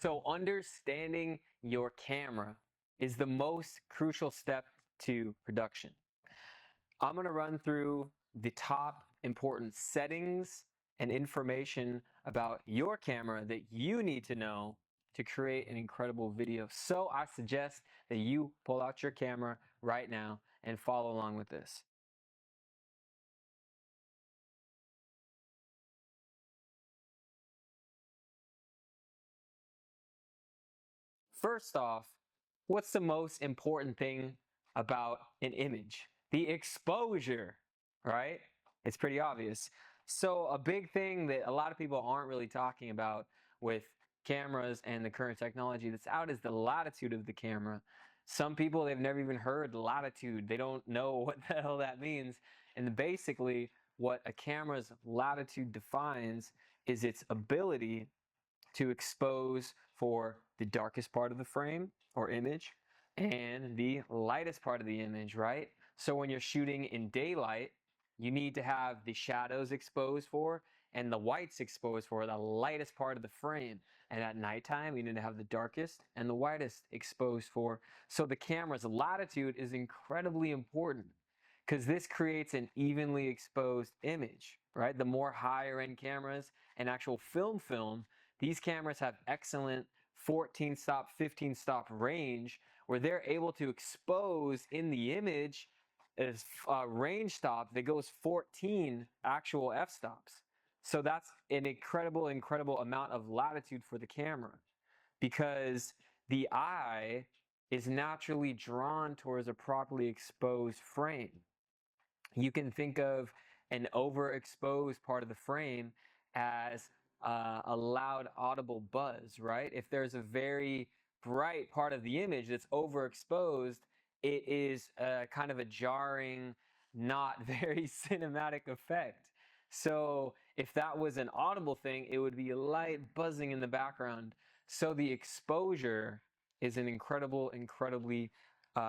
So understanding your camera is the most crucial step to production. I'm going to run through the top important settings and information about your camera that you need to know to create an incredible video. So I suggest that you pull out your camera right now and follow along with this. First off, what's the most important thing about an image? The exposure, right? It's pretty obvious. So a big thing that a lot of people aren't really talking about with cameras and the current technology that's out is the latitude of the camera. Some people, they've never even heard latitude. They don't know what the hell that means. And basically, what a camera's latitude defines is its ability to expose for the darkest part of the frame or image and the lightest part of the image, right? So when you're shooting in daylight, you need to have the shadows exposed for and the whites exposed for the lightest part of the frame. And at nighttime, you need to have the darkest and the whitest exposed for. So the camera's latitude is incredibly important because this creates an evenly exposed image, right? The more higher end cameras and actual film, these cameras have excellent 14 stop, 15 stop range where they're able to expose in the image as range stop that goes 14 actual f-stops. So that's an incredible amount of latitude for the camera because the eye is naturally drawn towards a properly exposed frame. You can think of an overexposed part of the frame as a loud audible buzz, right? If there's a very bright part of the image that's overexposed, it is kind of a jarring, not very cinematic effect. So if that was an audible thing, it would be a light buzzing in the background. So the exposure is an incredibly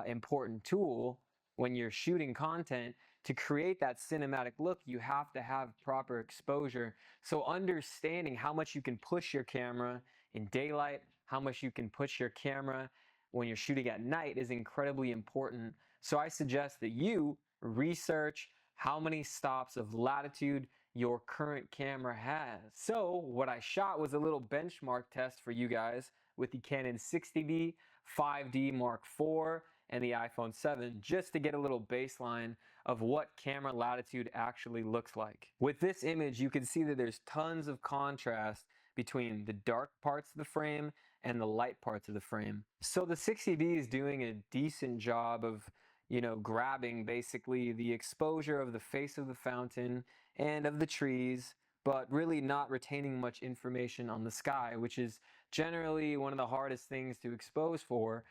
important tool when you're shooting content. To create that cinematic look, you have to have proper exposure. So understanding how much you can push your camera in daylight, how much you can push your camera when you're shooting at night is incredibly important. So I suggest that you research how many stops of latitude your current camera has. So what I shot was a little benchmark test for you guys with the Canon 60D, 5D Mark IV, and the iPhone 7 just to get a little baseline of what camera latitude actually looks like. With this image, you can see that there's tons of contrast between the dark parts of the frame and the light parts of the frame. So the 60D is doing a decent job of, grabbing basically the exposure of the face of the fountain and of the trees, but really not retaining much information on the sky, which is generally one of the hardest things to expose for.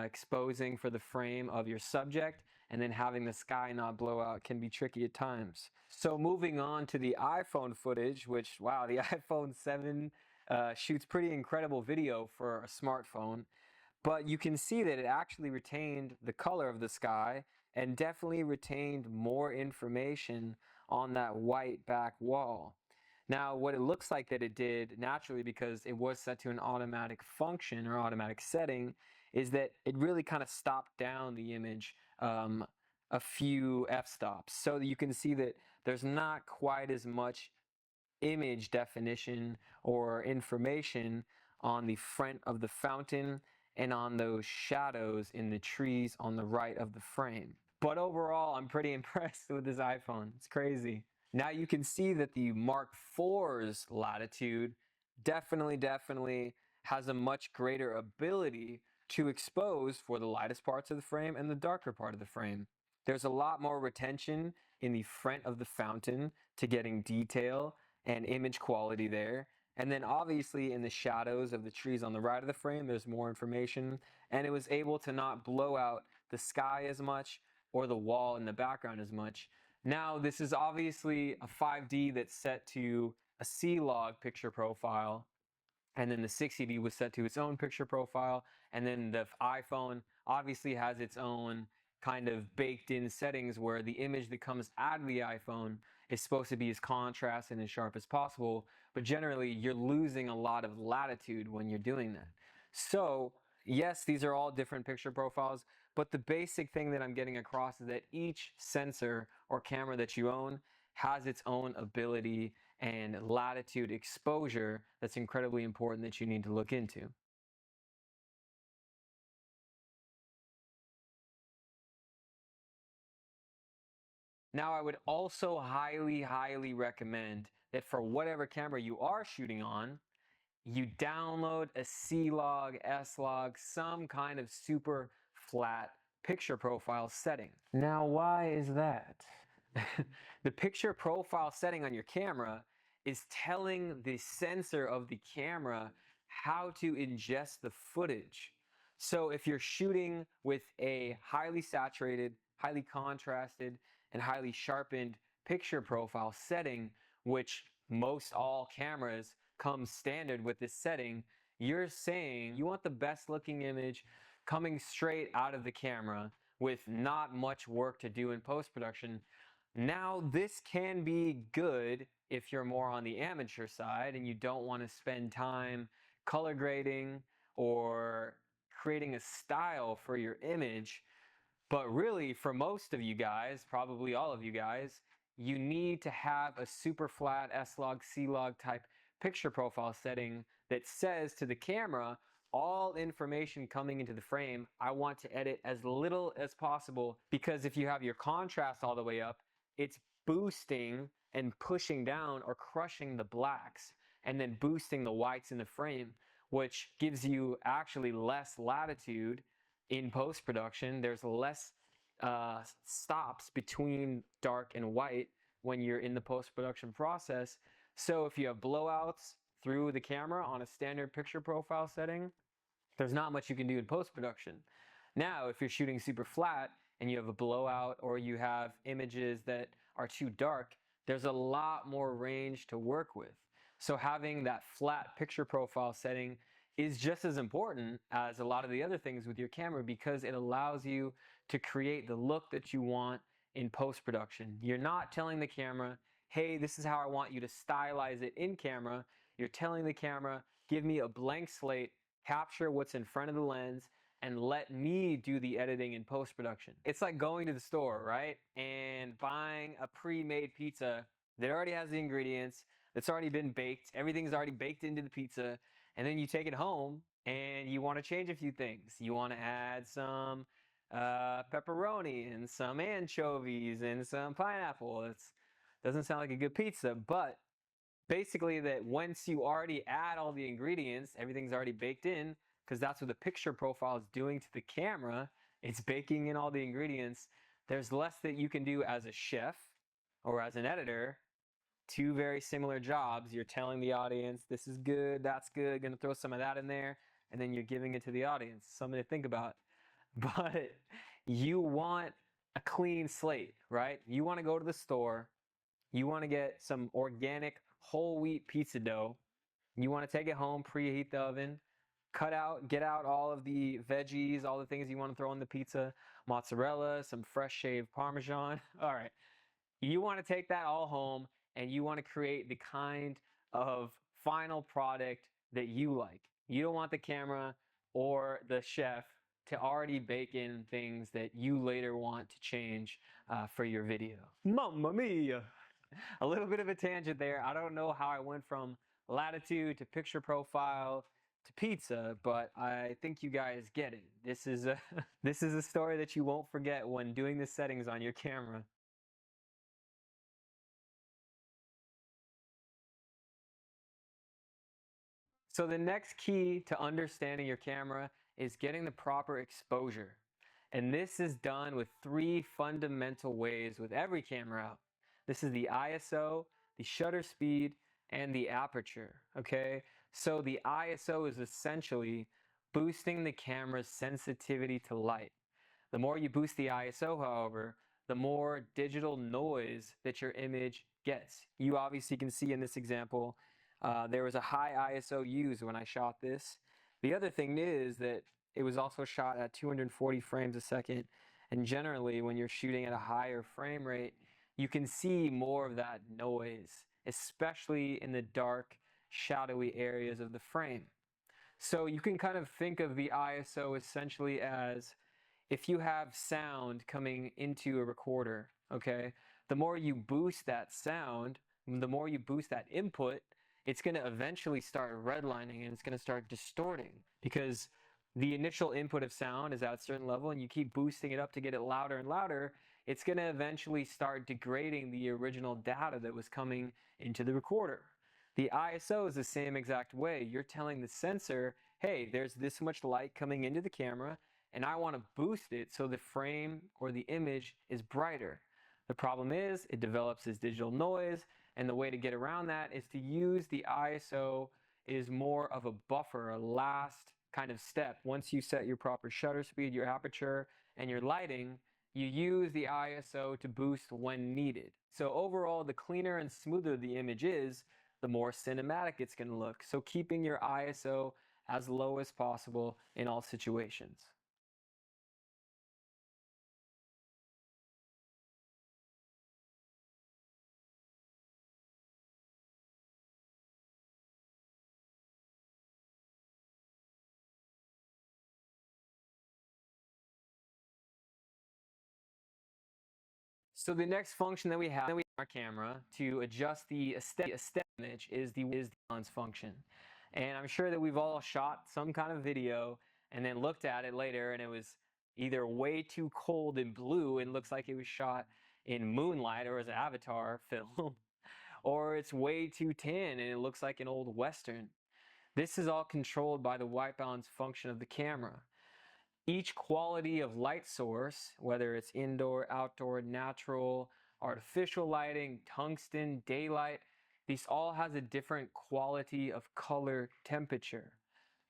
Exposing for the frame of your subject and then having the sky not blow out can be tricky at times. So moving on to the iPhone footage, which, wow, the iPhone 7 shoots pretty incredible video for a smartphone, but you can see that it actually retained the color of the sky and definitely retained more information on that white back wall. Now, what it looks like that it did naturally, because it was set to an automatic function or automatic setting, is that it really kind of stopped down the image a few f-stops. So that you can see that there's not quite as much image definition or information on the front of the fountain and on those shadows in the trees on the right of the frame. But overall, I'm pretty impressed with this iPhone. It's crazy. Now you can see that the Mark IV's latitude definitely has a much greater ability to expose for the lightest parts of the frame and the darker part of the frame. There's a lot more retention in the front of the fountain to getting detail and image quality there. And then obviously in the shadows of the trees on the right of the frame, there's more information. And it was able to not blow out the sky as much or the wall in the background as much. Now, this is obviously a 5D that's set to a C-Log picture profile. And then the 60D was set to its own picture profile. And then the iPhone obviously has its own kind of baked in settings where the image that comes out of the iPhone is supposed to be as contrasted and as sharp as possible, but generally you're losing a lot of latitude when you're doing that. So yes, these are all different picture profiles, but the basic thing that I'm getting across is that each sensor or camera that you own has its own ability and latitude exposure that's incredibly important that you need to look into. Now, I would also highly recommend that for whatever camera you are shooting on, you download a C-Log, S-Log, some kind of super flat picture profile setting. Now, why is that? The picture profile setting on your camera is telling the sensor of the camera how to ingest the footage. So if you're shooting with a highly saturated, highly contrasted, and highly sharpened picture profile setting, which most all cameras come standard with this setting, you're saying you want the best looking image coming straight out of the camera with not much work to do in post-production. Now, this can be good if you're more on the amateur side and you don't want to spend time color grading or creating a style for your image. But really, for most of you guys, probably all of you guys, you need to have a super flat S-Log, C-Log type picture profile setting that says to the camera, all information coming into the frame, I want to edit as little as possible, because if you have your contrast all the way up, it's boosting and pushing down or crushing the blacks and then boosting the whites in the frame, which gives you actually less latitude in post-production. There's less stops between dark and white when you're in the post-production process. So if you have blowouts through the camera on a standard picture profile setting, there's not much you can do in post-production. Now, if you're shooting super flat and you have a blowout or you have images that are too dark, there's a lot more range to work with. So having that flat picture profile setting is just as important as a lot of the other things with your camera, because it allows you to create the look that you want in post-production. You're not telling the camera, hey, this is how I want you to stylize it in camera. You're telling the camera, give me a blank slate, capture what's in front of the lens, and let me do the editing in post-production. It's like going to the store, right? And buying a pre-made pizza that already has the ingredients, that's already been baked, everything's already baked into the pizza, and then you take it home and you want to change a few things. You want to add some pepperoni and some anchovies and some pineapple. It doesn't sound like a good pizza, but basically that once you already add all the ingredients, everything's already baked in, because that's what the picture profile is doing to the camera. It's baking in all the ingredients. There's less that you can do as a chef or as an editor. Two very similar jobs. You're telling the audience, this is good, that's good, gonna throw some of that in there, and then you're giving it to the audience. Something to think about. But you want a clean slate, right? You want to go to the store, you want to get some organic whole wheat pizza dough, you want to take it home, preheat the oven, get out all of the veggies, all the things you want to throw in the pizza, mozzarella, some fresh shaved Parmesan. All right. You want to take that all home and you want to create the kind of final product that you like. You don't want the camera or the chef to already bake in things that you later want to change for your video. Mamma mia! A little bit of a tangent there. I don't know how I went from latitude to picture profile to pizza, but I think you guys get it. This is a this is a story that you won't forget when doing the settings on your camera. So the next key to understanding your camera is getting the proper exposure. And this is done with three fundamental ways with every camera out. This is the ISO, the shutter speed, and the aperture, okay? So the ISO is essentially boosting the camera's sensitivity to light. The more you boost the ISO, however, the more digital noise that your image gets. You obviously can see in this example, there was a high ISO used when I shot this. The other thing is that it was also shot at 240 frames a second, And generally, when you're shooting at a higher frame rate, you can see more of that noise, especially in the dark, shadowy areas of the frame. So you can kind of think of the ISO essentially as if you have sound coming into a recorder, okay, the more you boost that sound, the more you boost that input, it's going to eventually start redlining and it's going to start distorting because the initial input of sound is at a certain level and you keep boosting it up to get it louder and louder. It's going to eventually start degrading the original data that was coming into the recorder. The ISO is the same exact way. You're telling the sensor, hey, there's this much light coming into the camera and I want to boost it so the frame or the image is brighter. The problem is it develops this digital noise, and the way to get around that is to use the ISO is more of a buffer, a last kind of step. Once you set your proper shutter speed, your aperture, and your lighting, you use the ISO to boost when needed. So overall, the cleaner and smoother the image is, the more cinematic it's going to look. So keeping your ISO as low as possible in all situations. So the next function that we have in our camera to adjust the aesthetic image is the balance function. And I'm sure that we've all shot some kind of video and then looked at it later and it was either way too cold and blue and looks like it was shot in moonlight or as an Avatar film, or it's way too tan and it looks like an old Western. This is all controlled by the white balance function of the camera. Each quality of light source, whether it's indoor, outdoor, natural, artificial lighting, tungsten, daylight, these all has a different quality of color temperature.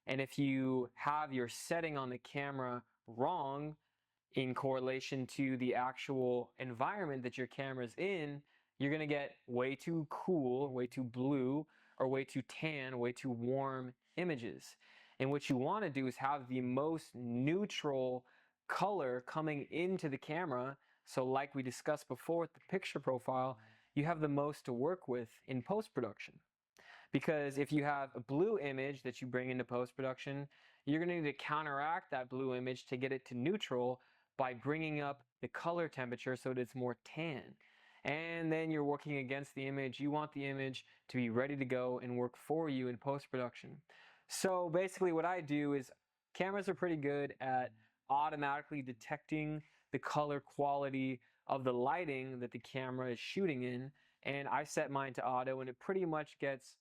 And if you have your setting on the camera wrong in correlation to the actual environment that your camera's in, you're going to get way too cool, way too blue, or way too tan, way too warm images. And what you want to do is have the most neutral color coming into the camera. So like we discussed before with the picture profile, you have the most to work with in post-production. Because if you have a blue image that you bring into post-production, you're going to need to counteract that blue image to get it to neutral by bringing up the color temperature so that it's more tan. And then you're working against the image. You want the image to be ready to go and work for you in post-production. So basically what I do is cameras are pretty good at automatically detecting the color quality of the lighting that the camera is shooting in, and I set mine to auto and it pretty much gets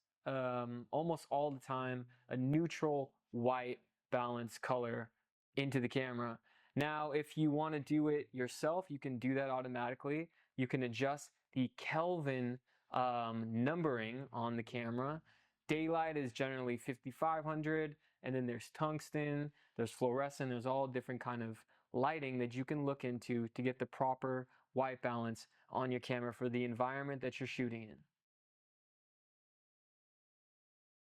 almost all the time a neutral white balanced color into the camera. Now if you want to do it yourself, you can do that automatically. You can adjust the Kelvin numbering on the camera. Daylight is generally 5500, and then there's tungsten, there's fluorescent, there's all different kind of lighting that you can look into to get the proper white balance on your camera for the environment that you're shooting in.